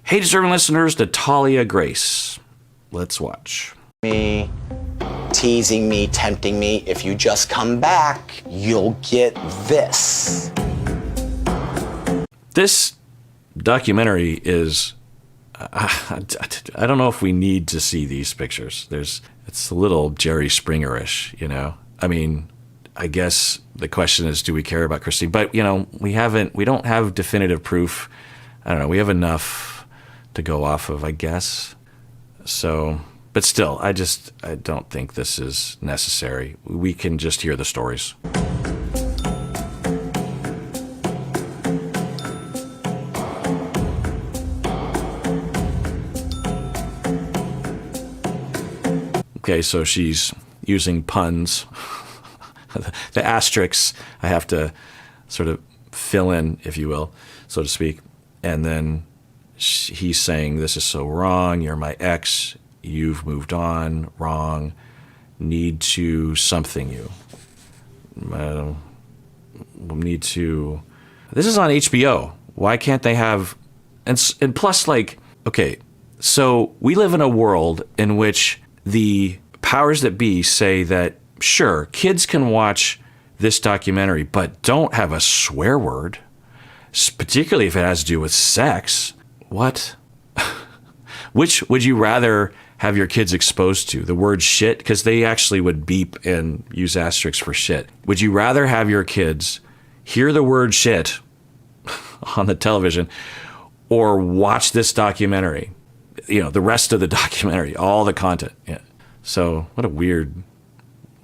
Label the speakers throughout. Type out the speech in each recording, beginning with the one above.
Speaker 1: Hey, deserving listeners, Natalia Grace. Let's watch.
Speaker 2: Me, teasing me, tempting me. If you just come back, you'll get this.
Speaker 1: This documentary is, I don't know if we need to see these pictures. It's a little Jerry Springer-ish, you know? I mean, I guess the question is, do we care about Christine? But, you know, we don't have definitive proof. I don't know, we have enough to go off of, I guess. So, but still, I don't think this is necessary. We can just hear the stories. Okay, so she's using puns. The asterisks I have to sort of fill in, if you will, so to speak. And then he's saying, this is so wrong. You're my ex. You've moved on. Wrong. Need to something you. Need to. This is on HBO. Why can't they have. And plus, like, okay, so we live in a world in which the powers that be say that, sure, kids can watch this documentary, but don't have a swear word, particularly if it has to do with sex. What? Which would you rather have your kids exposed to? The word shit? Because they actually would beep and use asterisks for shit. Would you rather have your kids hear the word shit on the television or watch this documentary? You know, the rest of the documentary, all the content. Yeah. So what a weird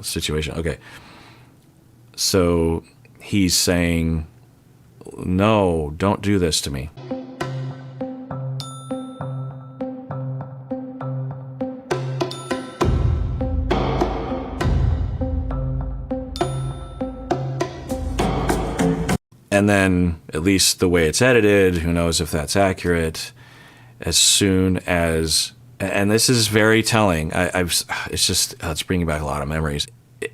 Speaker 1: situation. Okay. So he's saying, no, don't do this to me. And then, at least the way it's edited, who knows if that's accurate, as soon as, and this is very telling, it's bringing back a lot of memories.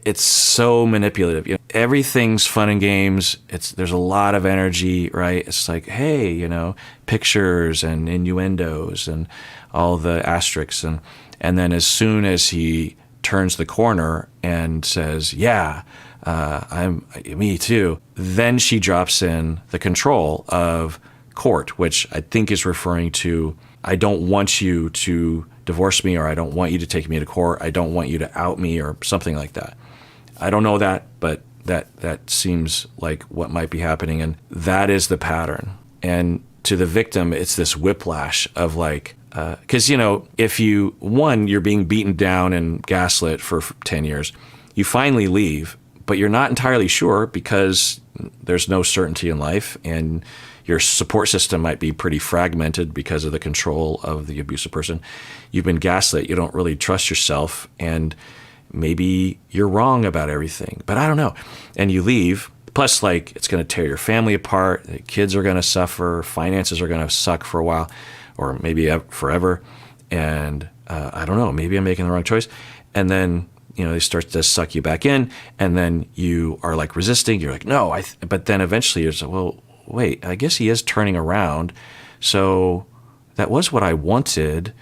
Speaker 1: It's so manipulative. You know, everything's fun and games. There's a lot of energy, right? It's like, hey, you know, pictures and innuendos and all the asterisks. And then as soon as he turns the corner and says, yeah, me too, then she drops in the control of court, which I think is referring to, I don't want you to divorce me, or I don't want you to take me to court. I don't want you to out me, or something like that. I don't know that, but that seems like what might be happening. And that is the pattern. And to the victim, it's this whiplash of like, because, you know, if you're being beaten down and gaslit for 10 years, you finally leave, but you're not entirely sure because there's no certainty in life, and your support system might be pretty fragmented because of the control of the abusive person. You've been gaslit. You don't really trust yourself, and maybe you're wrong about everything, but I don't know. And you leave. Plus, like, it's going to tear your family apart. The kids are going to suffer. Finances are going to suck for a while, or maybe forever. And I don't know. Maybe I'm making the wrong choice. And then, you know, they start to suck you back in, and then you are like resisting. You're like, no, but then eventually you're like, well, wait, I guess he is turning around. So that was what I wanted.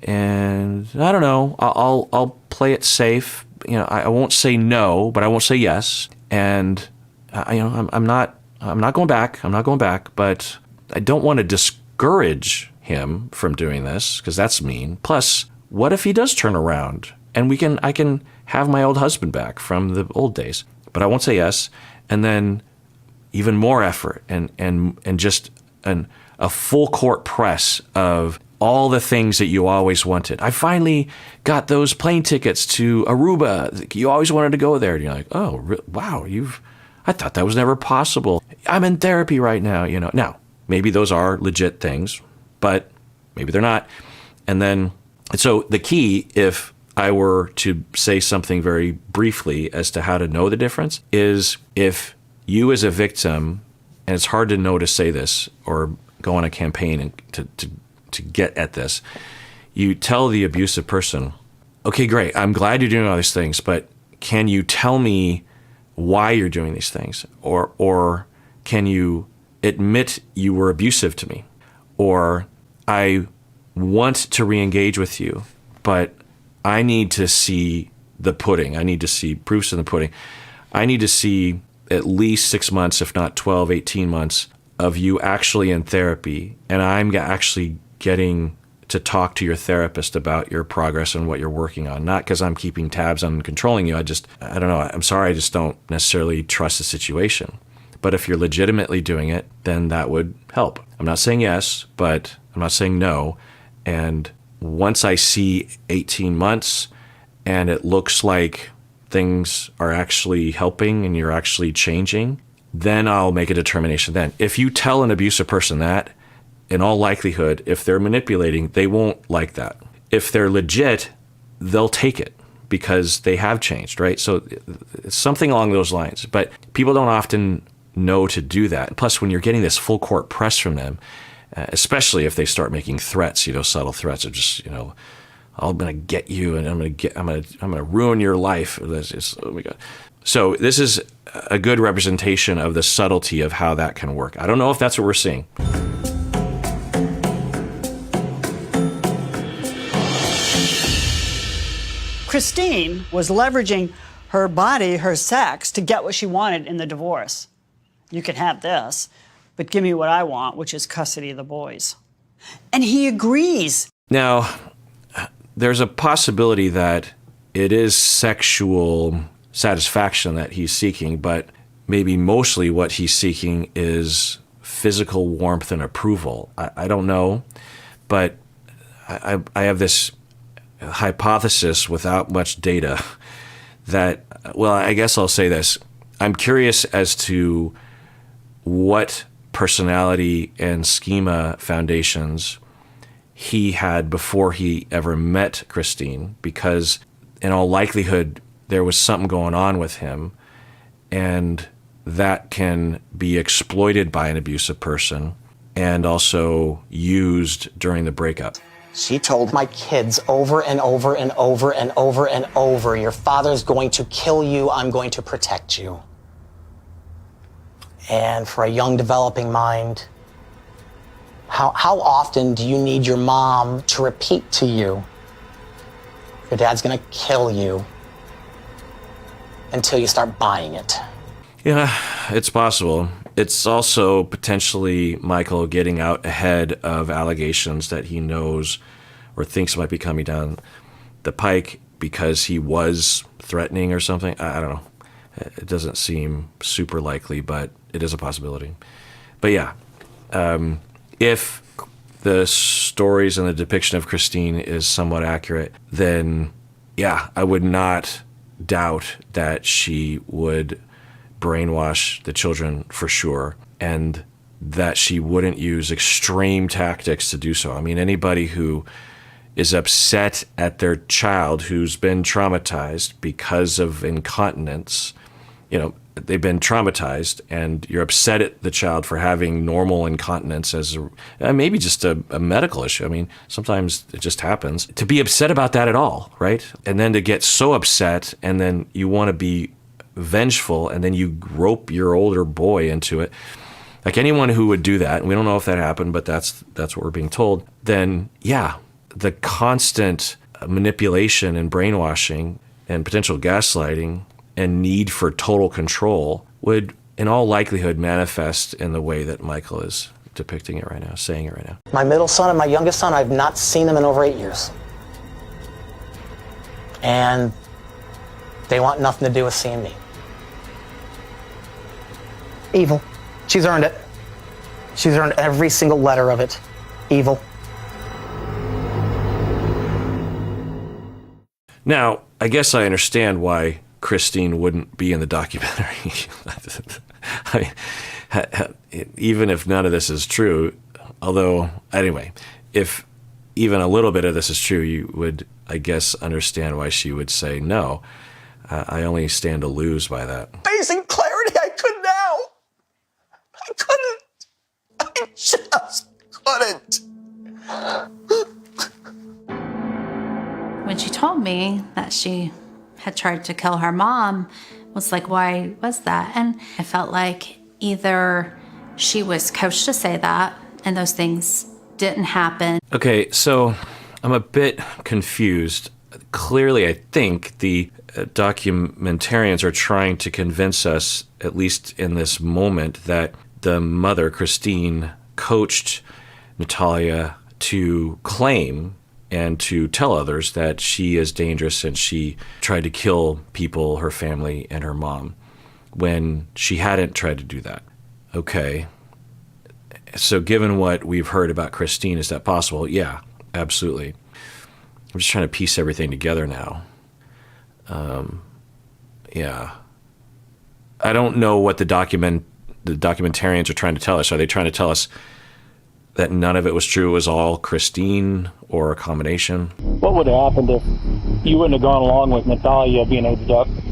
Speaker 1: And I don't know, I'll play it safe. You know, I won't say no, but I won't say yes. And I'm not going back. I'm not going back, but I don't want to discourage him from doing this, because that's mean. Plus, what if he does turn around and I can have my old husband back from the old days? But I won't say yes. And then even more effort and just a full court press of all the things that you always wanted. I finally got those plane tickets to Aruba. You always wanted to go there. And you're like, oh, wow, I thought that was never possible. I'm in therapy right now, you know. Now, maybe those are legit things, but maybe they're not. And then, so the key, if I were to say something very briefly as to how to know the difference, is if you as a victim, and it's hard to know to say this or go on a campaign and to get at this, you tell the abusive person, okay, great, I'm glad you're doing all these things, but can you tell me why you're doing these things? Or can you admit you were abusive to me? Or I want to re-engage with you, but I need to see the pudding. I need to see proofs in the pudding. I need to see at least 6 months, if not 12, 18 months of you actually in therapy. And I'm actually getting to talk to your therapist about your progress and what you're working on. Not because I'm keeping tabs on controlling you. I don't know. I'm sorry. I just don't necessarily trust the situation. But if you're legitimately doing it, then that would help. I'm not saying yes, but I'm not saying no. And once I see 18 months and it looks like things are actually helping and you're actually changing, then I'll make a determination then. If you tell an abusive person that, in all likelihood, if they're manipulating, they won't like that. If they're legit, they'll take it because they have changed, right? So it's something along those lines. But people don't often know to do that. Plus, when you're getting this full court press from them, especially if they start making threats, subtle threats of just, I'm going to get you and I'm going to ruin your life. Oh my God. So this is a good representation of the subtlety of how that can work. I don't know if that's what we're seeing.
Speaker 3: Christine was leveraging her body, her sex, to get what she wanted in the divorce. You can have this, but give me what I want, which is custody of the boys. And he agrees.
Speaker 1: Now, there's a possibility that it is sexual satisfaction that he's seeking, but maybe mostly what he's seeking is physical warmth and approval. I don't know, but I have this hypothesis without much data that, well, I guess I'll say this. I'm curious as to what personality and schema foundations he had before he ever met Christine, because in all likelihood, there was something going on with him, and that can be exploited by an abusive person and also used during the breakup.
Speaker 2: She told my kids over and over and over and over and over, your father's going to kill you, I'm going to protect you. And for a young developing mind, how often do you need your mom to repeat to you, your dad's gonna kill you, until you start buying it?
Speaker 1: Yeah, it's possible. It's also potentially Michael getting out ahead of allegations that he knows or thinks might be coming down the pike because he was threatening or something. I don't know. It doesn't seem super likely, but it is a possibility. But yeah, if the stories and the depiction of Christine is somewhat accurate, then yeah, I would not doubt that she would brainwash the children for sure, and that she wouldn't use extreme tactics to do so. I mean, anybody who is upset at their child who's been traumatized because of incontinence, they've been traumatized, and you're upset at the child for having normal incontinence as maybe just a medical issue. I mean, sometimes it just happens. To be upset about that at all, right? And then to get so upset, and then you want to be vengeful, and then you rope your older boy into it. Like anyone who would do that, and we don't know if that happened, but that's what we're being told, then yeah, the constant manipulation and brainwashing and potential gaslighting and need for total control would in all likelihood manifest in the way that Michael is depicting it right now, saying it right now.
Speaker 2: My middle son and my youngest son, I've not seen them in over 8 years. And they want nothing to do with seeing me. Evil. She's earned it. She's earned every single letter of it. Evil.
Speaker 1: Now, I guess I understand why Christine wouldn't be in the documentary. I mean, even if none of this is true, although, anyway, if even a little bit of this is true, you would, I guess, understand why she would say no. I only stand to lose by that.
Speaker 2: Amazing clarity, I couldn't now. I couldn't. I just couldn't.
Speaker 4: When she told me that she had tried to kill her mom, was like, why was that? And I felt like either she was coached to say that and those things didn't happen.
Speaker 1: Okay, so I'm a bit confused. Clearly, I think the documentarians are trying to convince us, at least in this moment, that the mother, Christine, coached Natalia to claim and to tell others that she is dangerous and she tried to kill people, her family, and her mom, when she hadn't tried to do that. Okay. So given what we've heard about Christine, is that possible? Yeah, absolutely. I'm just trying to piece everything together now. Yeah. I don't know what the documentarians are trying to tell us. Are they trying to tell us that none of it was true, it was all Christine, or a combination?
Speaker 5: What would have happened if you wouldn't have gone along with Natalia being abducted?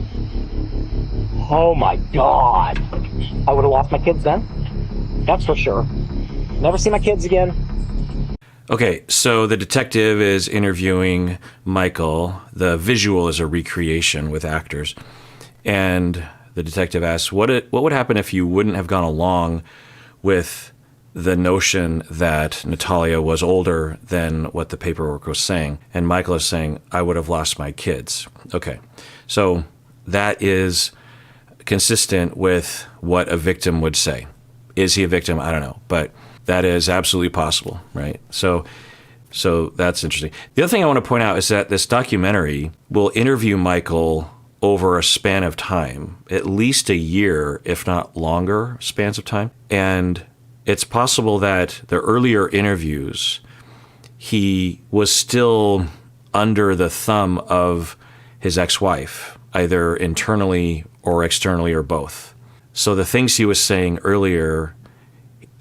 Speaker 2: Oh my God. I would have lost my kids then. That's for sure. Never see my kids again.
Speaker 1: Okay, so the detective is interviewing Michael. The visual is a recreation with actors. And the detective asks, what would happen if you wouldn't have gone along with the notion that Natalia was older than what the paperwork was saying? And Michael is saying, I would have lost my kids. Okay, so that is consistent with what a victim would say. Is he a victim? I don't know, but that is absolutely possible, right? So that's interesting. The other thing I want to point out is that this documentary will interview Michael over a span of time, at least a year, if not longer spans of time. And it's possible that the earlier interviews, he was still under the thumb of his ex-wife, either internally or externally or both. So the things he was saying earlier,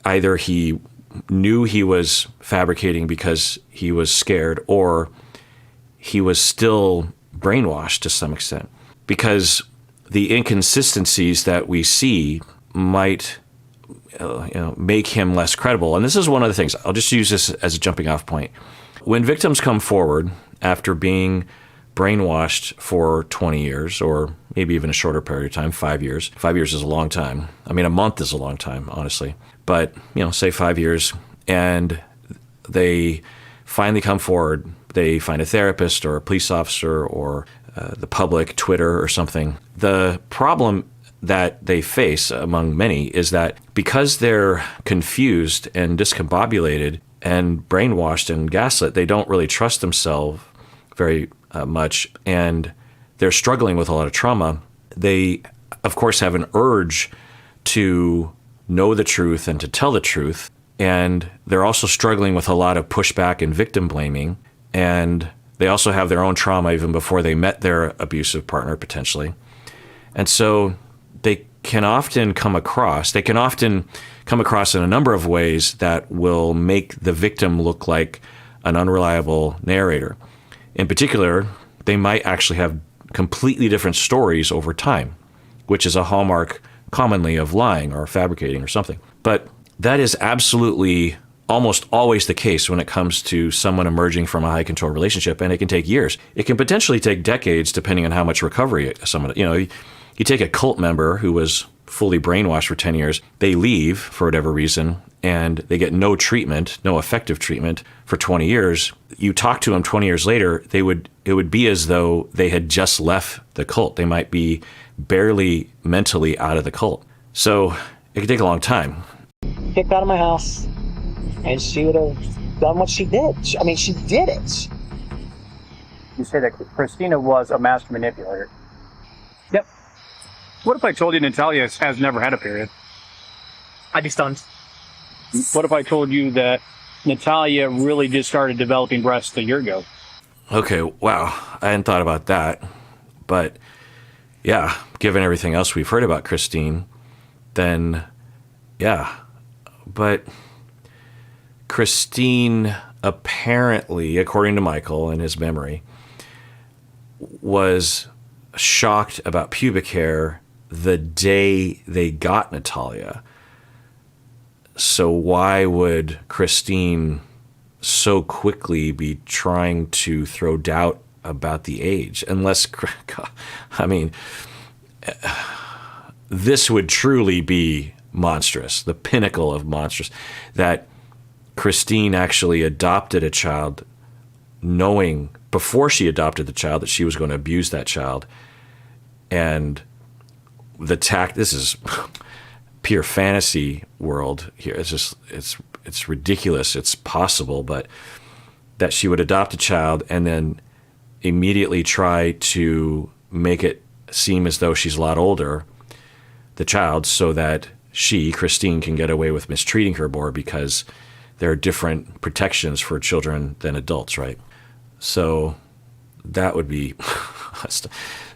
Speaker 1: either he knew he was fabricating because he was scared, or he was still brainwashed to some extent. Because the inconsistencies that we see might make him less credible. And this is one of the things. I'll just use this as a jumping off point. When victims come forward after being brainwashed for 20 years, or maybe even a shorter period of time, 5 years. 5 years is a long time. I mean, a month is a long time, honestly. But, say 5 years, and they finally come forward. They find a therapist or a police officer or the public, Twitter or something. The problem that they face, among many, is that because they're confused and discombobulated and brainwashed and gaslit, they don't really trust themselves very much, and they're struggling with a lot of trauma. They, of course, have an urge to know the truth and to tell the truth, and they're also struggling with a lot of pushback and victim blaming, and they also have their own trauma even before they met their abusive partner, potentially. And so they can often come across in a number of ways that will make the victim look like an unreliable narrator. In particular, they might actually have completely different stories over time, which is a hallmark commonly of lying or fabricating or something. But that is absolutely almost always the case when it comes to someone emerging from a high control relationship, and it can take years. It can potentially take decades, depending on how much recovery someone, you take a cult member who was fully brainwashed for 10 years, they leave for whatever reason, and they get no treatment, no effective treatment for 20 years. You talk to them 20 years later, it would be as though they had just left the cult. They might be barely mentally out of the cult. So it could take a long time.
Speaker 2: Kicked out of my house, and she would have done what she did. She did it.
Speaker 5: You say that Christina was a master manipulator.
Speaker 2: Yep.
Speaker 5: What if I told you Natalia has never had a period?
Speaker 2: I'd be stunned.
Speaker 5: What if I told you that Natalia really just started developing breasts a year ago?
Speaker 1: Okay, wow. I hadn't thought about that. But yeah, given everything else we've heard about Christine, then yeah. But Christine apparently, according to Michael and his memory, was shocked about pubic hair the day they got Natalia. So why would Christine so quickly be trying to throw doubt about the age? Unless, this would truly be monstrous, the pinnacle of monstrous, that Christine actually adopted a child knowing before she adopted the child that she was going to abuse that child. And this is pure fantasy world here. It's ridiculous. It's possible, but that she would adopt a child and then immediately try to make it seem as though she's a lot older, the child, so that she, Christine, can get away with mistreating her more because there are different protections for children than adults, right? So that would be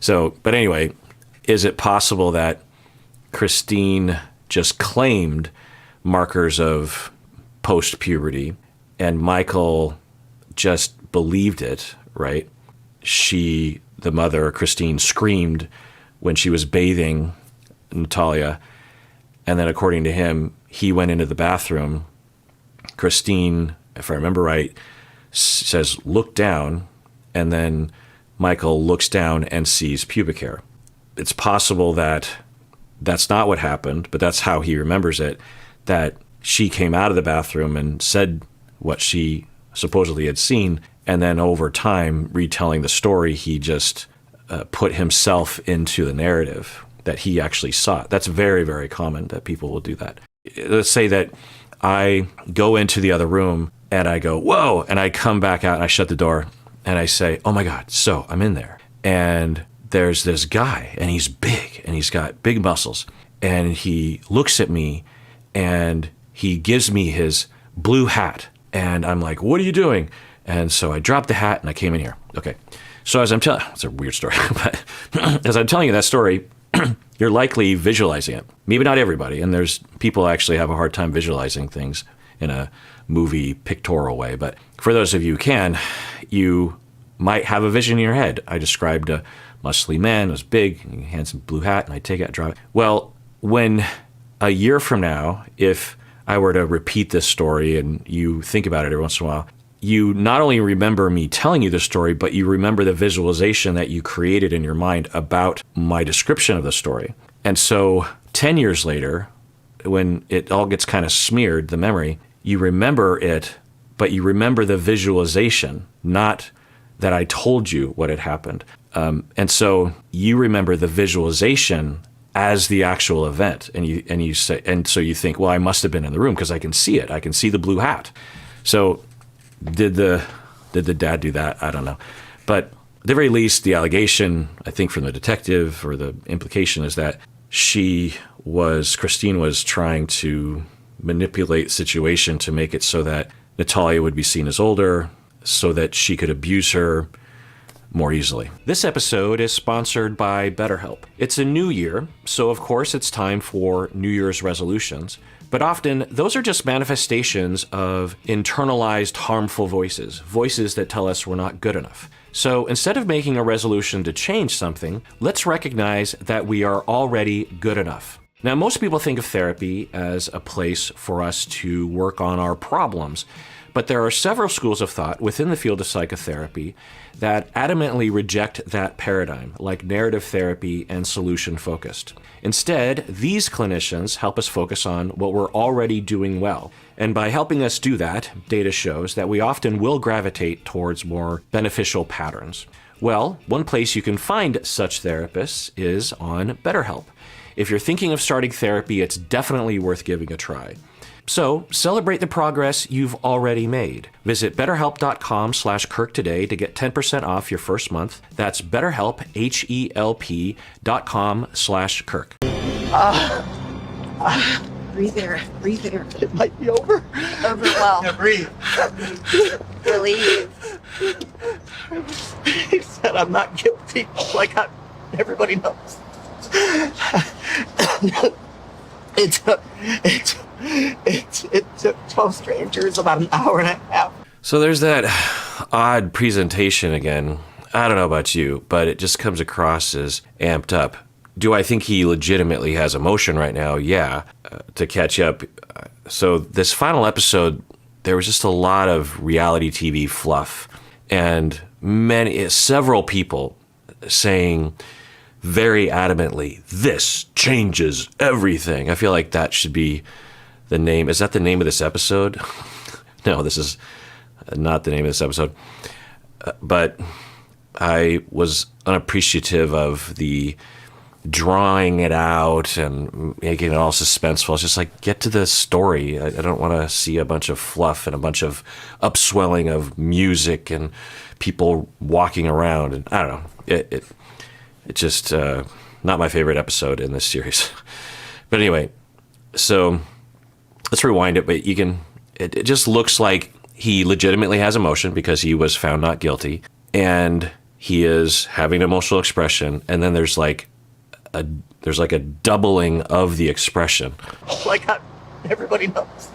Speaker 1: so. But anyway, is it possible that Christine just claimed markers of post-puberty and Michael just believed it, right? The mother, Christine, screamed when she was bathing Natalia, and then according to him, he went into the bathroom. Christine, if I remember right, says, "Look down," and then Michael looks down and sees pubic hair. It's possible that that's not what happened, but that's how he remembers it, that she came out of the bathroom and said what she supposedly had seen, and then over time, retelling the story, he just put himself into the narrative that he actually saw it. That's very, very common that people will do that. Let's say that I go into the other room and I go, "Whoa," and I come back out and I shut the door and I say, "Oh my God," so I'm in there. And there's this guy and he's big and he's got big muscles and he looks at me and he gives me his blue hat and I'm like, "What are you doing?" And so I dropped the hat and I came in here. Okay. So as I'm telling, it's a weird story, but as I'm telling you that story, you're likely visualizing it. Maybe not everybody. And there's people actually have a hard time visualizing things in a movie pictorial way. But for those of you who can, you might have a vision in your head. I described a muscly man, was big, handsome blue hat, and I take it and drop it. Well, when a year from now, if I were to repeat this story and you think about it every once in a while, you not only remember me telling you the story, but you remember the visualization that you created in your mind about my description of the story. And so 10 years later, when it all gets kind of smeared, the memory, you remember it, but you remember the visualization, not that I told you what had happened. And so you remember the visualization as the actual event. And so you think, well, I must have been in the room because I can see it. I can see the blue hat. So did the dad do that? I don't know. But at the very least, the allegation, I think from the detective, or the implication, is that Christine was trying to manipulate the situation to make it so that Natalia would be seen as older, so that she could abuse her more easily. This episode is sponsored by BetterHelp. It's a new year, so of course it's time for New Year's resolutions. But often, those are just manifestations of internalized harmful voices that tell us we're not good enough. So instead of making a resolution to change something, let's recognize that we are already good enough. Now, most people think of therapy as a place for us to work on our problems, but there are several schools of thought within the field of psychotherapy that adamantly reject that paradigm, like narrative therapy and solution-focused. Instead, these clinicians help us focus on what we're already doing well. And by helping us do that, data shows that we often will gravitate towards more beneficial patterns. Well, one place you can find such therapists is on BetterHelp. If you're thinking of starting therapy, it's definitely worth giving a try. So celebrate the progress you've already made. Visit betterhelp.com/Kirk today to get 10% off your first month. That's BetterHelp, HELP.com/Kirk.
Speaker 6: Breathe there. Breathe there.
Speaker 2: It might be over.
Speaker 6: Over well.
Speaker 2: Yeah, breathe.
Speaker 6: Relieve.
Speaker 2: He said I'm not guilty, like everybody knows. It took 12 strangers about an hour and a half.
Speaker 1: So there's that odd presentation again. I don't know about you, but it just comes across as amped up. Do I think he legitimately has emotion right now? Yeah. To catch up. So this final episode, there was just a lot of reality TV fluff and several people saying very adamantly, "This changes everything." I feel like that should be the name. Is that the name of this episode? No, this is not the name of this episode. But I was unappreciative of the drawing it out and making it all suspenseful. It's just like, get to the story. I don't want to see a bunch of fluff and a bunch of upswelling of music and people walking around. And I don't know. It just not my favorite episode in this series. But anyway, so let's rewind it. But it just looks like he legitimately has emotion because he was found not guilty, and he is having emotional expression. And then there's like a doubling of the expression.
Speaker 2: Like everybody knows.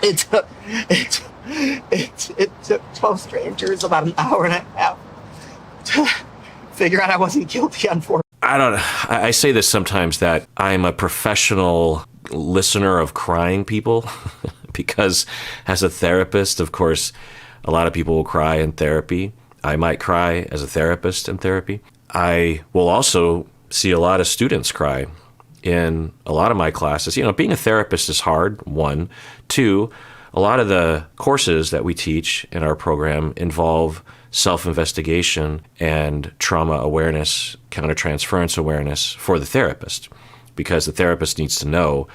Speaker 2: It took 12 strangers about an hour and a half to figure out I wasn't guilty on 4.
Speaker 1: I don't know. I say this sometimes that I'm a professional listener of crying people because as a therapist, of course, a lot of people will cry in therapy. I might cry as a therapist in therapy. I will also see a lot of students cry in a lot of my classes. Being a therapist is hard, 1. 2, a lot of the courses that we teach in our program involve self-investigation and trauma awareness, countertransference awareness for the therapist, because the therapist needs to know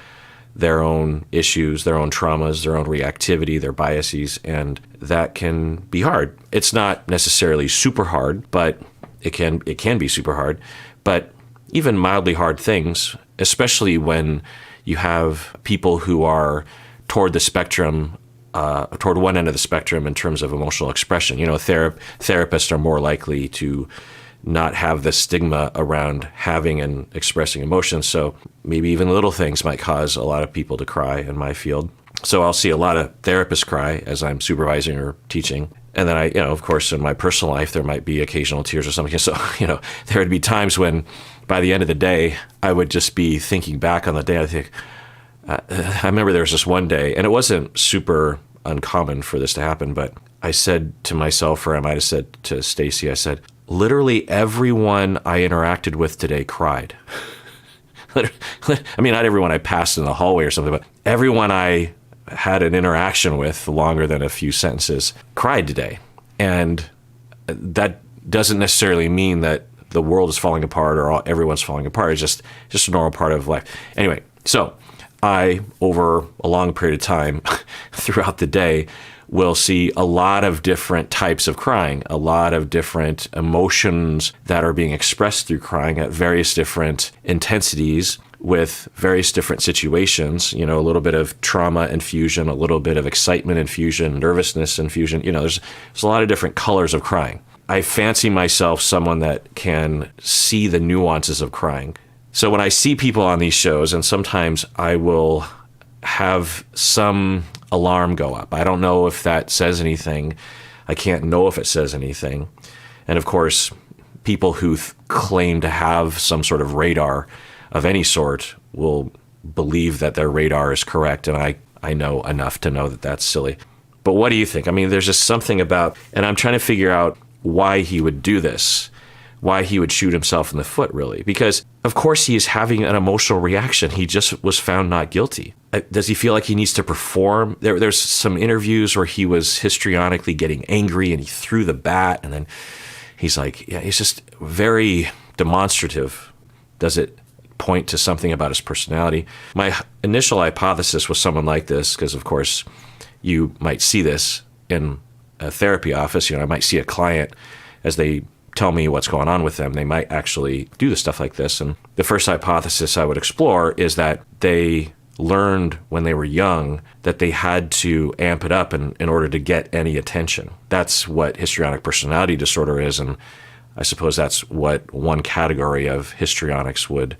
Speaker 1: their own issues, their own traumas, their own reactivity, their biases, and that can be hard. It's not necessarily super hard, but it can be super hard. But even mildly hard things, especially when you have people who are toward the spectrum, toward one end of the spectrum in terms of emotional expression. Therapists are more likely to not have the stigma around having and expressing emotions. So maybe even little things might cause a lot of people to cry in my field. So I'll see a lot of therapists cry as I'm supervising or teaching. And then of course, in my personal life, there might be occasional tears or something. So, there would be times when by the end of the day, I would just be thinking back on the day. I think, I remember there was this one day, and it wasn't super uncommon for this to happen, but I said to myself, or I might have said to Stacy, I said, literally everyone I interacted with today cried. I mean, not everyone I passed in the hallway or something, but everyone I had an interaction with longer than a few sentences cried today. And that doesn't necessarily mean that the world is falling apart or everyone's falling apart. It's just a normal part of life. Anyway, so I, over a long period of time throughout the day, will see a lot of different types of crying, a lot of different emotions that are being expressed through crying at various different intensities with various different situations, a little bit of trauma infusion, a little bit of excitement infusion, nervousness infusion. There's a lot of different colors of crying. I fancy myself someone that can see the nuances of crying. So when I see people on these shows, and sometimes I will have some alarm go up. I don't know if that says anything. I can't know if it says anything. And of course, people who claim to have some sort of radar of any sort will believe that their radar is correct. And I know enough to know that that's silly. But what do you think? I mean, there's just something about, and I'm trying to figure out why he would do this, why he would shoot himself in the foot, really. Because, of course, he is having an emotional reaction. He just was found not guilty. Does he feel like he needs to perform? There's some interviews where he was histrionically getting angry and he threw the bat, and then he's like, yeah, he's just very demonstrative. Does it point to something about his personality? My initial hypothesis was someone like this, because, of course, you might see this in a therapy office. I might see a client as they tell me what's going on with them. They might actually do the stuff like this. And the first hypothesis I would explore is that they learned when they were young that they had to amp it up in order to get any attention. That's what histrionic personality disorder is. And I suppose that's what one category of histrionics would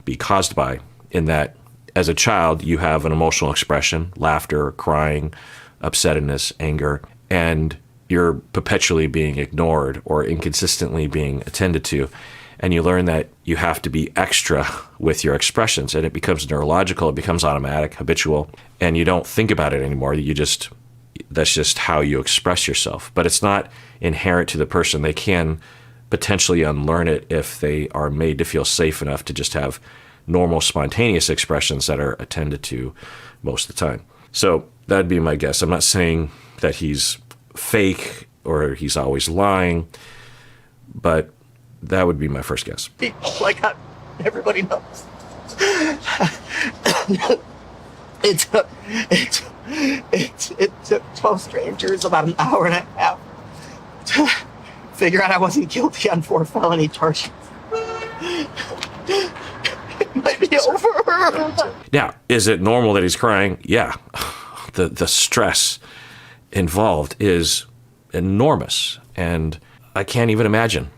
Speaker 1: be caused by, in that as a child, you have an emotional expression, laughter, crying, upsetness, anger, and you're perpetually being ignored or inconsistently being attended to. And you learn that you have to be extra with your expressions, and it becomes neurological, it becomes automatic, habitual, and you don't think about it anymore. That's just how you express yourself. But it's not inherent to the person. They can potentially unlearn it if they are made to feel safe enough to just have normal, spontaneous expressions that are attended to most of the time. So that'd be my guess. I'm not saying that he's fake or he's always lying, but that would be my first guess.
Speaker 2: Like everybody knows. It took 12 strangers about an hour and a half to figure out I wasn't guilty on 4 felony charges. It might be over.
Speaker 1: Now, is it normal that he's crying? Yeah. The stress involved is enormous, and I can't even imagine.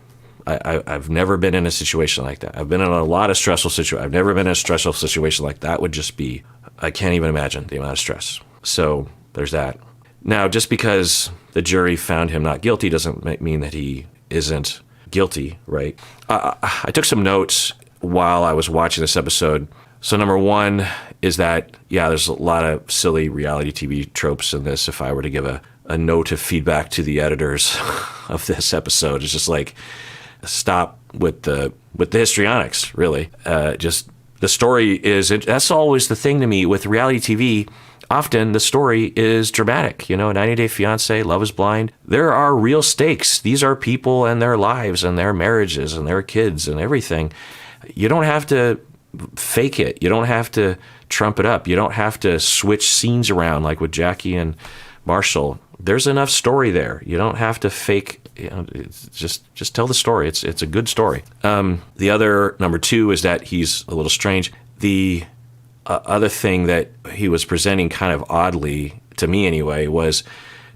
Speaker 1: I've never been in a situation like that. I've been in a lot of stressful situations. I've never been in a stressful situation like that. Would just be, I can't even imagine the amount of stress. So there's that. Now, just because the jury found him not guilty doesn't mean that he isn't guilty, right? I took some notes while I was watching this episode. So number one is that, yeah, there's a lot of silly reality TV tropes in this. If I were to give a note of feedback to the editors of this episode, it's just like, stop with the histrionics, really. Just the story is, that's always the thing to me with reality TV. Often the story is dramatic. 90 Day Fiancé, Love is Blind. There are real stakes. These are people and their lives and their marriages and their kids and everything. You don't have to fake it. You don't have to trump it up. You don't have to switch scenes around like with Jackie and Marshall. There's enough story there. You don't have to fake. Just tell the story. It's a good story. The other, number two, is that he's a little strange. The other thing that he was presenting kind of oddly, to me anyway, was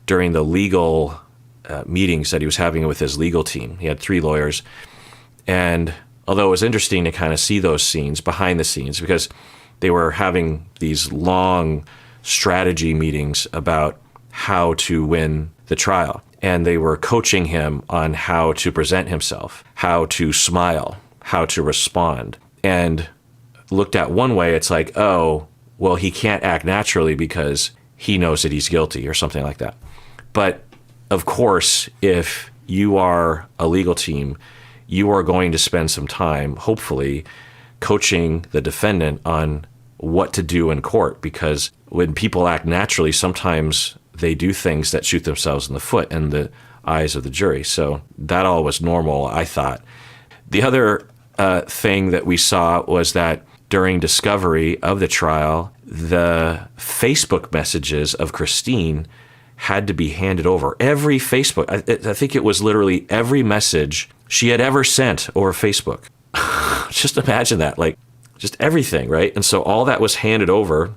Speaker 1: during the legal meetings that he was having with his legal team. He had 3 lawyers. And although it was interesting to kind of see those scenes behind the scenes, because they were having these long strategy meetings about how to win the trial. And they were coaching him on how to present himself, how to smile, how to respond. And looked at one way, it's like, oh, well, he can't act naturally because he knows that he's guilty or something like that. But of course, if you are a legal team, you are going to spend some time, hopefully, coaching the defendant on what to do in court, because when people act naturally, sometimes they do things that shoot themselves in the foot in the eyes of the jury. So that all was normal, I thought. The other thing that we saw was that during discovery of the trial, the Facebook messages of Christine had to be handed over. Every Facebook, I think it was literally every message she had ever sent over Facebook. Just imagine that, like just everything, right? And so all that was handed over,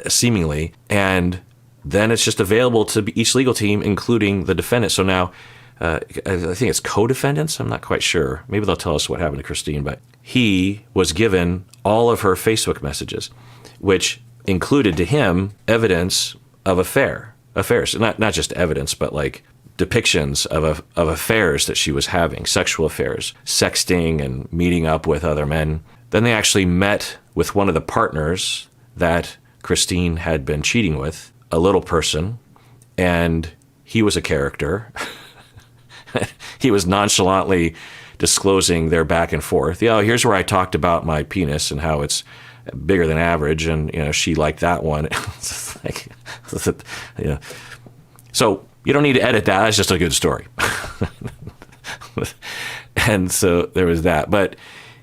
Speaker 1: seemingly, and then it's just available to each legal team, including the defendant. So now, I think it's co-defendants. I'm not quite sure. Maybe they'll tell us what happened to Christine, but he was given all of her Facebook messages, which included to him evidence of affairs, not just evidence, but like depictions of affairs that she was having, sexual affairs, sexting and meeting up with other men. Then they actually met with one of the partners that Christine had been cheating with, a little person, and he was a character. He was nonchalantly disclosing their back and forth. Here's where I talked about my penis and how it's bigger than average, and she liked that one. It's like, So you don't need to edit that. It's just a good story. And so there was that. But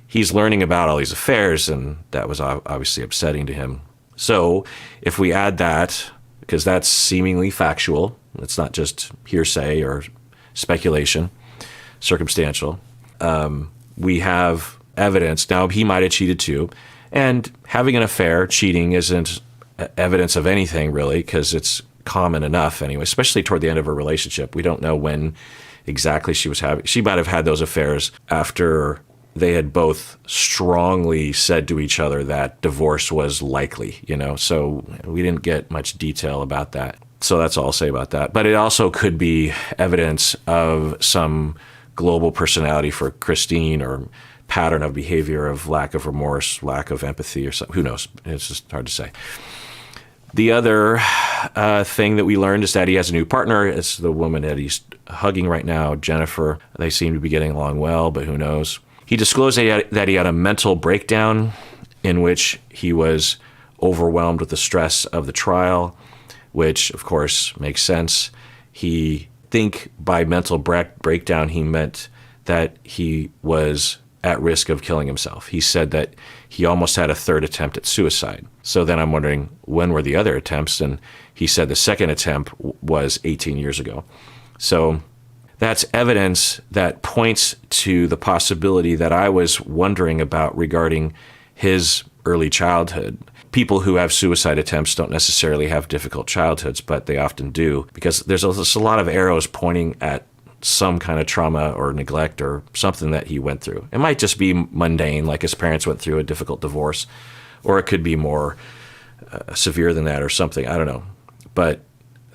Speaker 1: he's learning about all these affairs, and that was obviously upsetting to him. So if we add that, because that's seemingly factual, it's not just hearsay or speculation, circumstantial, we have evidence. Now, he might have cheated too. And having an affair, cheating, isn't evidence of anything, really, because it's common enough anyway, especially toward the end of a relationship. We don't know when exactly she was having. She might have had those affairs after they had both strongly said to each other that divorce was likely, so we didn't get much detail about that. So that's all I'll say about that. But it also could be evidence of some global personality for Christine, or pattern of behavior of lack of remorse, lack of empathy, or something. Who knows? It's just hard to say. The other thing that we learned is that he has a new partner. It's the woman that he's hugging right now, Jennifer. They seem to be getting along well, but who knows? He disclosed that he had a mental breakdown in which he was overwhelmed with the stress of the trial, which of course makes sense. He think by mental breakdown, he meant that he was at risk of killing himself. He said that he almost had a third attempt at suicide. So then I'm wondering, when were the other attempts? And he said the second attempt was 18 years ago. So that's evidence that points to the possibility that I was wondering about regarding his early childhood. People who have suicide attempts don't necessarily have difficult childhoods, but they often do, because there's a lot of arrows pointing at some kind of trauma or neglect or something that he went through. It might just be mundane, like his parents went through a difficult divorce, or it could be more severe than that or something. I don't know. But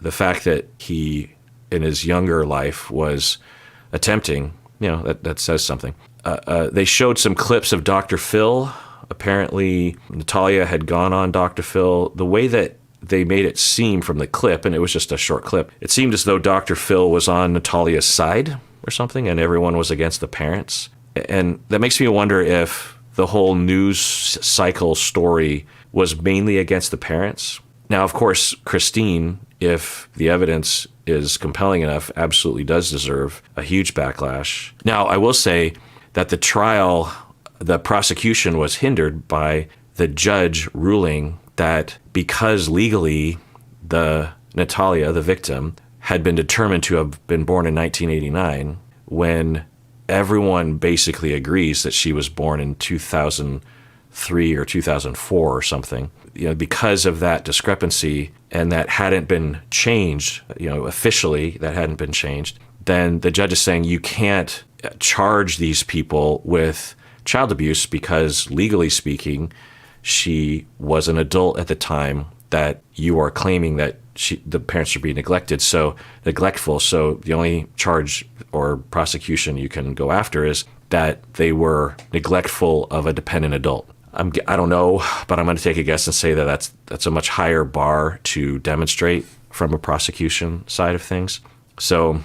Speaker 1: the fact that he, in his younger life, was attempting, that says something. They showed some clips of Dr. Phil. Apparently, Natalia had gone on Dr. Phil. The way that they made it seem from the clip, and it was just a short clip, it seemed as though Dr. Phil was on Natalia's side or something, and everyone was against the parents. And that makes me wonder if the whole news cycle story was mainly against the parents. Now, of course, Christine, if the evidence is compelling enough, absolutely does deserve a huge backlash. Now, I will say that the trial, the prosecution was hindered by the judge ruling that because legally Natalia, the victim, had been determined to have been born in 1989, when everyone basically agrees that she was born in 2003 or 2004 or something, because of that discrepancy, and that hadn't been changed, officially that hadn't been changed, then the judge is saying you can't charge these people with child abuse because, legally speaking, she was an adult at the time that you are claiming that the parents should be neglectful. So the only charge or prosecution you can go after is that they were neglectful of a dependent adult. I don't know, but I'm going to take a guess and say that that's a much higher bar to demonstrate from a prosecution side of things. So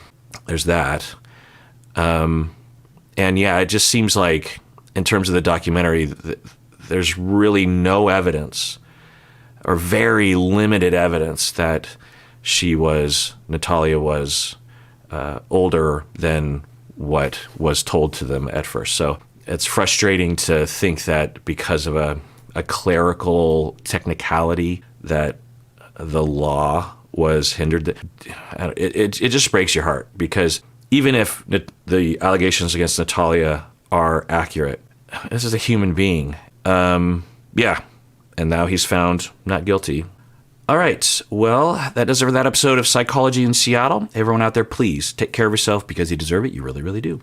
Speaker 1: there's that. And yeah, it just seems like, in terms of the documentary, there's really no evidence, or very limited evidence, that Natalia was older than what was told to them at first. So it's frustrating to think that because of a clerical technicality that the law was hindered. It just breaks your heart, because even if the allegations against Natalia are accurate, this is a human being. Yeah. And now he's found not guilty. All right. Well, that does it for that episode of Psychology in Seattle. Everyone out there, please take care of yourself, because you deserve it. You really, really do.